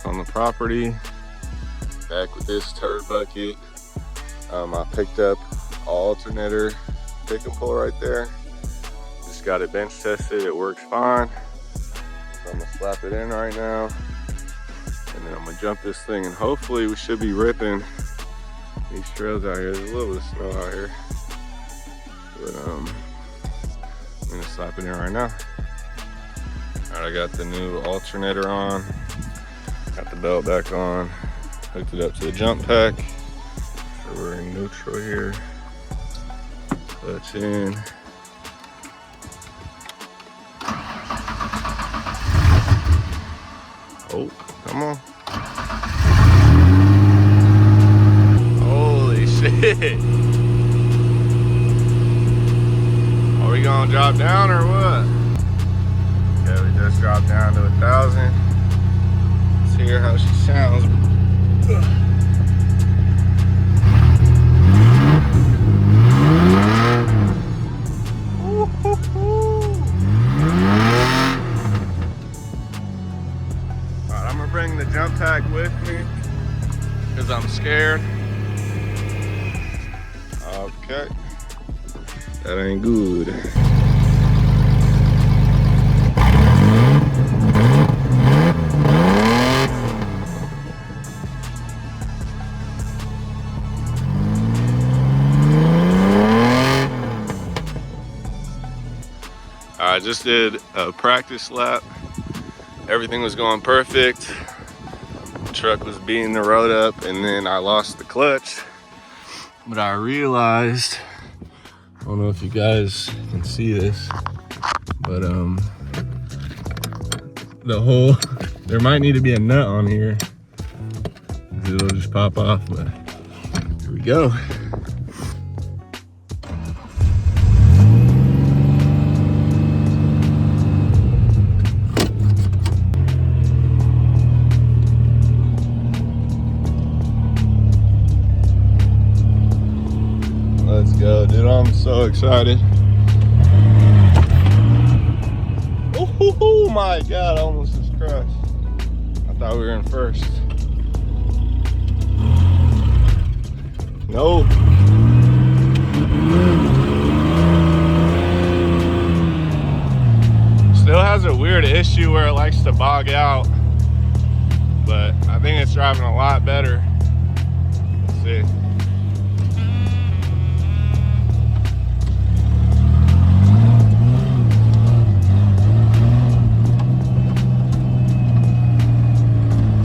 back on the property, back with this turd bucket. I picked up Alternator pick and pull right there. Just got it bench tested, it works fine. So I'm gonna slap it in right now, and then I'm gonna jump this thing, and hopefully we should be ripping these trails out here. There's a little bit of snow out here, but I'm gonna slap it in right now. All right, I got the new alternator on, got the belt back on, hooked it up to the jump pack. So we're in neutral here. Clutch in. Oh, come on. Holy shit. Are we gonna drop down or what? Okay, we just dropped down to 1,000. Let's hear how she sounds. Alright, I'm gonna bring the jump pack with me because I'm scared. Okay, that ain't good. I just did a practice lap. Everything was going perfect. The truck was beating the road up, and then I lost the clutch. But I realized, I don't know if you guys can see this, but there might need to be a nut on here. It'll just pop off, but here we go. Let's go, dude. I'm so excited. Oh my God, I almost just crushed. I thought we were in first. No. Still has a weird issue where it likes to bog out, but I think it's driving a lot better. Let's see.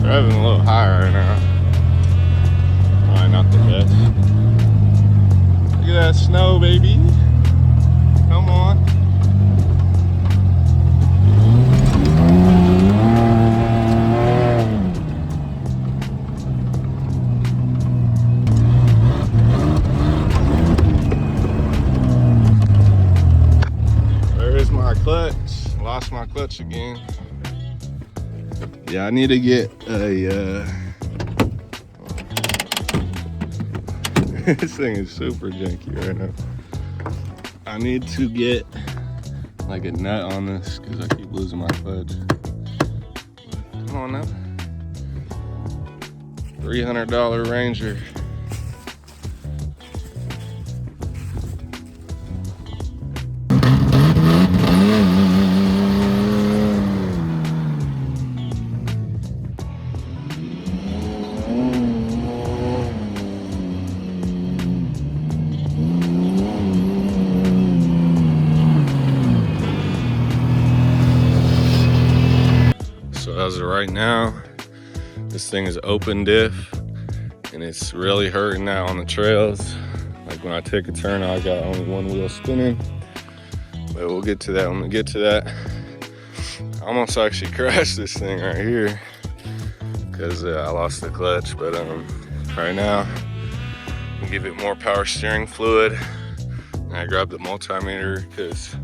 Driving a little higher right now. Probably not the best. Look at that snow, baby. Come on. Where is my clutch? Lost my clutch again. Yeah, I need to get a, this thing is super janky right now. I need to get like a nut on this because I keep losing my clutch. Come on now. $300 Ranger. As of right now, this thing is open diff, and it's really hurting now on the trails. Like when I take a turn, I got only one wheel spinning, but we'll get to that when we get to that. I almost actually crashed this thing right here because I lost the clutch, but right now I'm gonna give it more power steering fluid. And I grabbed the multimeter because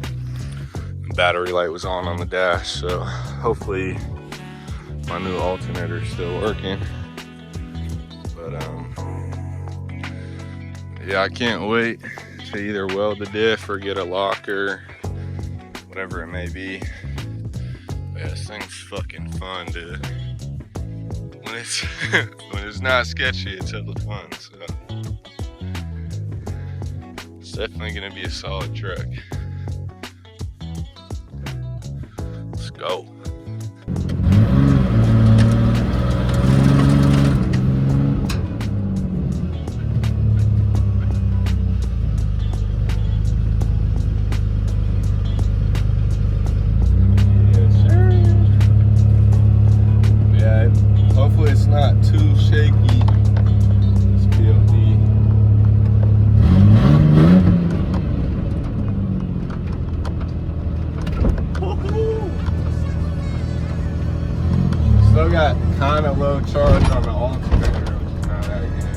the battery light was on the dash, so hopefully my new alternator is still working. But yeah, I can't wait to either weld the diff or get a locker, whatever it may be. But yeah, this thing's fucking fun, dude. when it's when it's not sketchy, it's hella fun. So it's definitely gonna be a solid truck. Let's go. Hopefully it's not too shaky. This PLD. Still got kind of low charge on the alternator, which is not that good.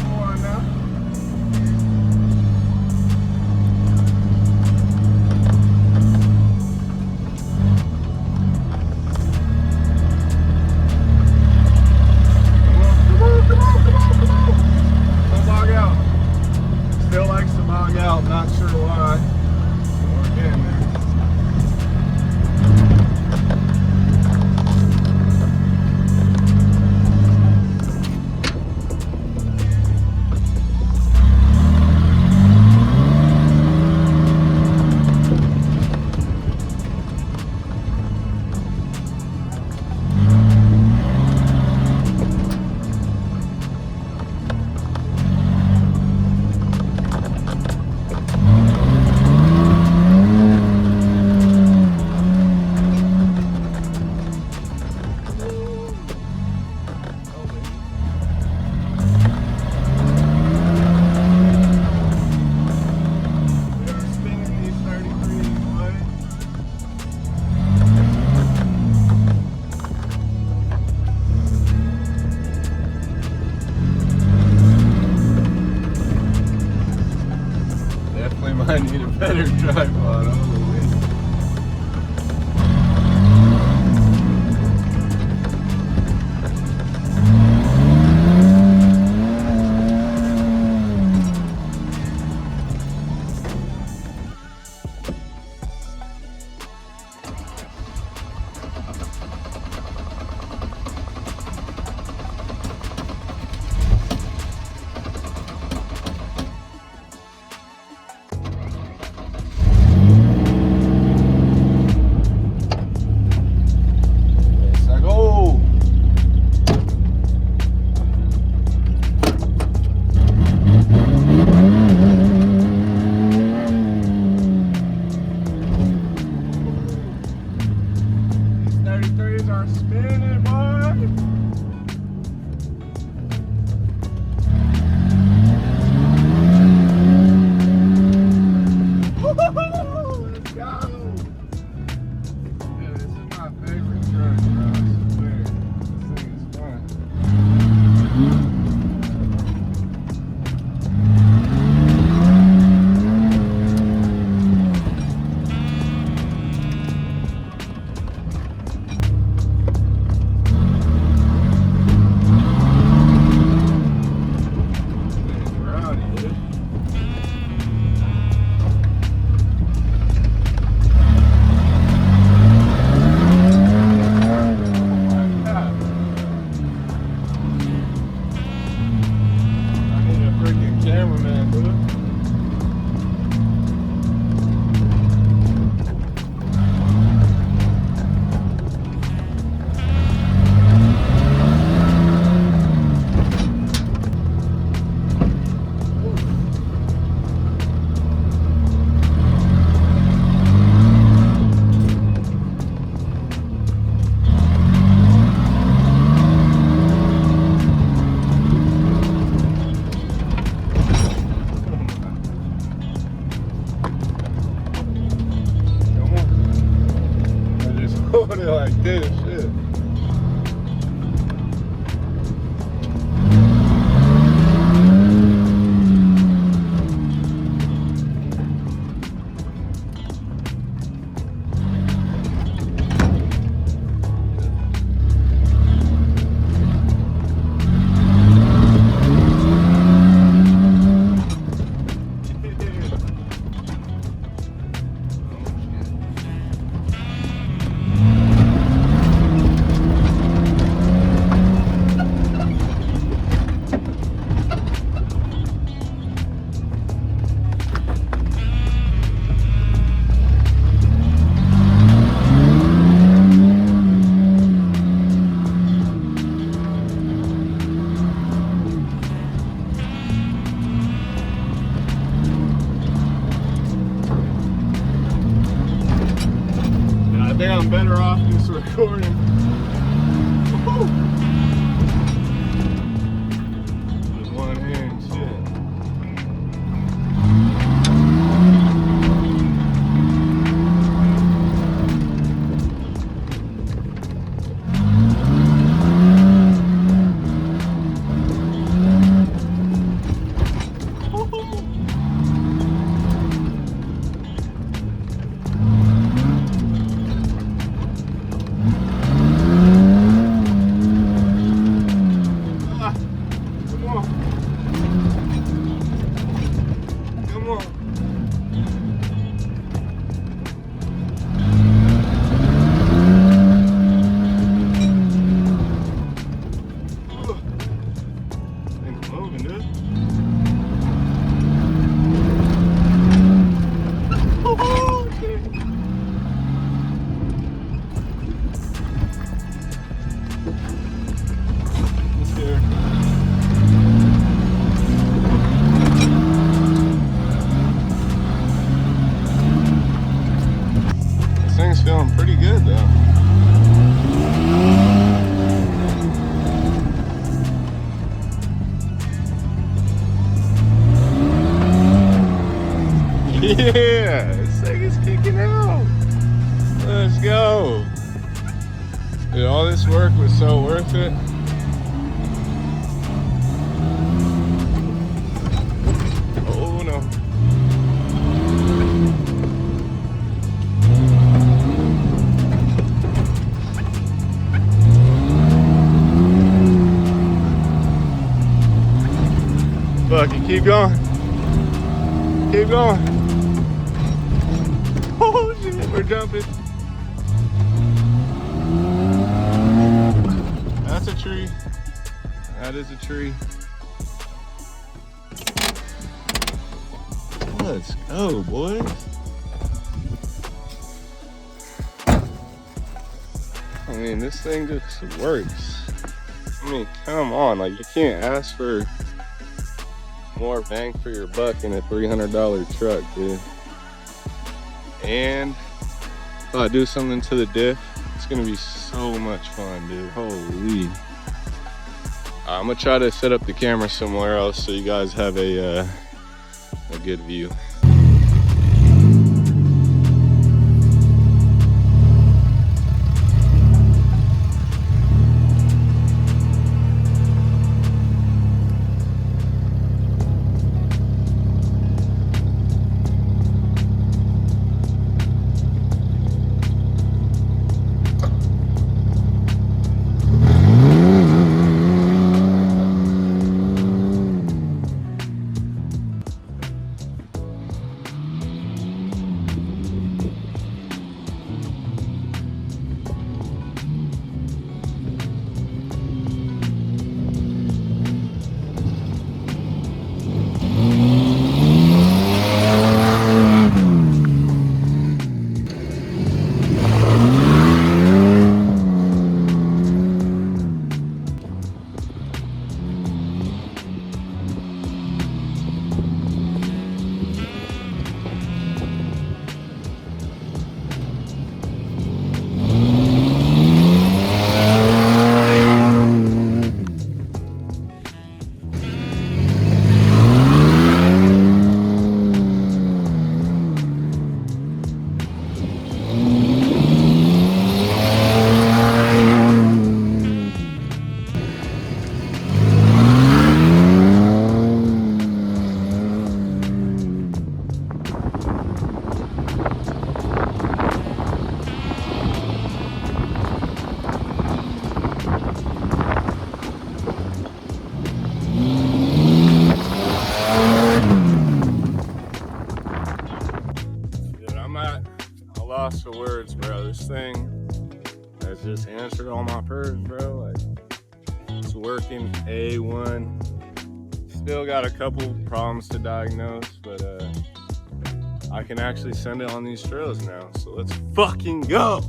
Come on now. Don't bog out. Still likes to bog out, not sure why. We're getting there. I need a better tripod all the way. I'm better off just recording. With one hand, shit. Feeling pretty good though. Yeah, this thing is kicking out. Let's go. Dude, all this work was so worth it. Oh no. Fuck it, keep going. Keep going. Oh shit, we're jumping. That's a tree. That is a tree. Let's go, boys. I mean, this thing just works. I mean, come on, like you can't ask for more bang for your buck in a $300 truck, dude. And if I do something to the diff, it's gonna be so much fun, dude. Holy. I'm gonna try to set up the camera somewhere else so you guys have a good view. Lost for words, bro. This thing has just answered all my prayers, bro. Like, it's working A1. Still got a couple problems to diagnose, but I can actually send it on these trails now. So let's fucking go.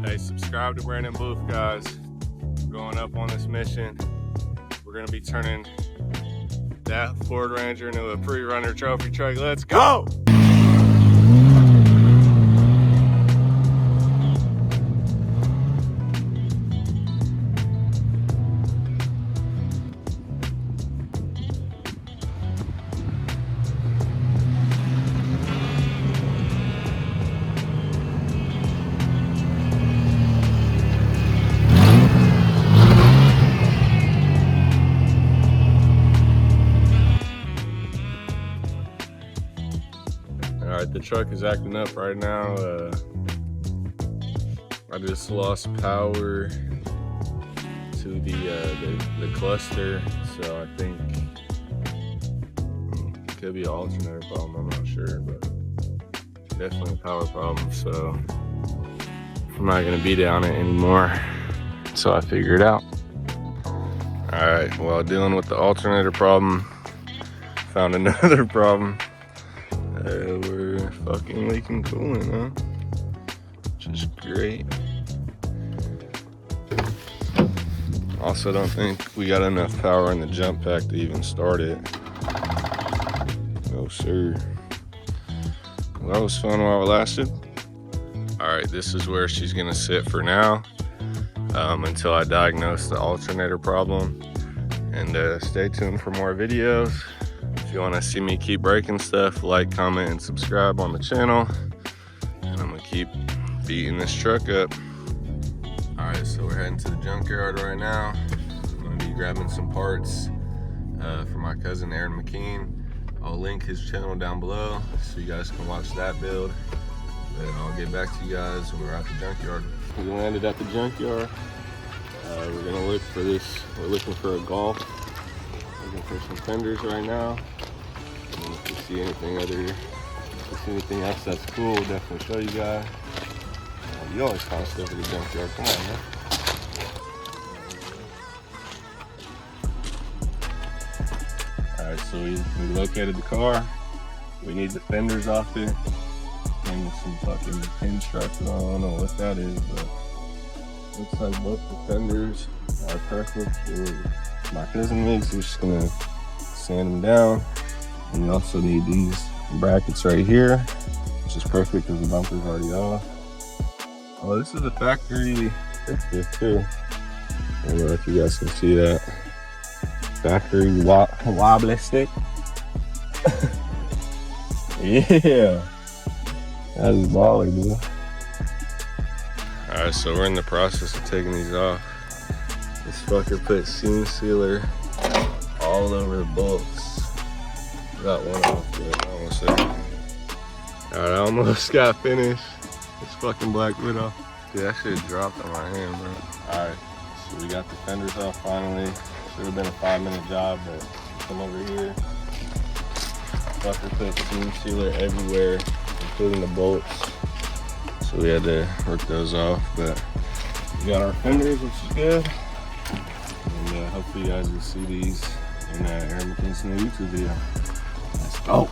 Hey, subscribe to Brandon Booth, guys. We're going up on this mission. We're gonna be turning that Ford Ranger into a pre-runner trophy truck. Let's go. the truck is acting up right now. I just lost power to the cluster, so I think it could be an alternator problem. I'm not sure, but definitely a power problem. So I'm not gonna be down it anymore until I figure it out. All right, well, dealing with the alternator problem, found another problem. We're fucking leaking coolant, huh? Which is great. Also, don't think we got enough power in the jump pack to even start it. No, sir. Well, that was fun while it lasted. All right, this is where she's gonna sit for now until I diagnose the alternator problem. And stay tuned for more videos. If you want to see me keep breaking stuff, like, comment, and subscribe on the channel. And I'm gonna keep beating this truck up. All right, so we're heading to the junkyard right now. I'm gonna be grabbing some parts for my cousin Aaron McKean. I'll link his channel down below so you guys can watch that build. And I'll get back to you guys when we're at the junkyard. We landed at the junkyard. We're gonna look for this. We're looking for a Golf. Looking for some fenders right now. And if you see anything else that's cool, we'll definitely show you guys. You always find stuff at the junkyard. Come on, man. Alright, so we located the car. We need the fenders off it. And some fucking pinstripes. I don't know what that is, but looks like both the fenders are perfect for my cousin makes. We're just gonna sand them down. And we also need these brackets right here, which is perfect because the bumper's already off. Oh, this is a factory fix too. I don't know if you guys can see that. Factory wobbly stick. Yeah. That is baller, dude. Alright, so we're in the process of taking these off. This fucker put seam sealer all over the bolts. Got one off there, almost there. Alright, I almost got finished. This fucking Black Widow. Dude, that shit dropped on my hand, bro. Alright, so we got the fenders off finally. Should have been a 5-minute job, but come over here. Fucker put seam sealer everywhere, including the bolts. So we had to work those off, but we got our fenders, which is good. And hopefully you guys will see these in Aaron McKean's new YouTube video. Let's go.